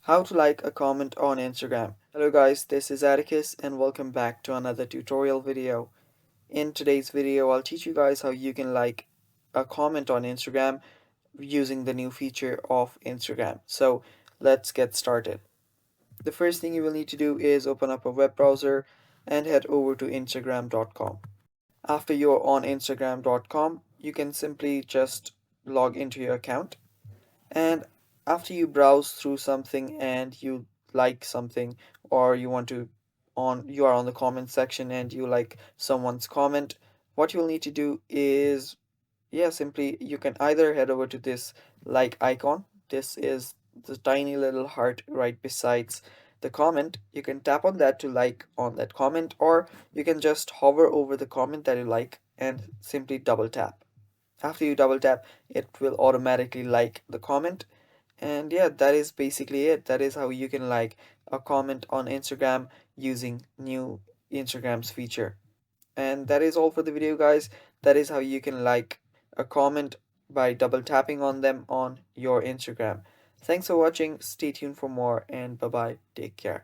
How to like a comment on Instagram. Hello guys, this is Atticus and welcome back to another tutorial video. In today's video, I'll teach you guys how you can like a comment on Instagram using the new feature of Instagram. So let's get started. The first thing you will need to do is open up a web browser and head over to Instagram.com. After you're on Instagram.com, you can simply just log into your account. And after you browse through something and you like something, or you are on the comment section and you like someone's comment, what you'll need to do is, simply you can either head over to this like icon. This is the tiny little heart right besides the comment. You can tap on that to like on that comment, or you can just hover over the comment that you like and simply double tap. After you double tap, it will automatically like the comment. And yeah, that is basically it. That is how you can like a comment on Instagram using new Instagram's feature. And that is all for the video, guys. That is how you can like a comment by double tapping on them on your Instagram. Thanks for watching. Stay tuned for more, and bye bye. Take care.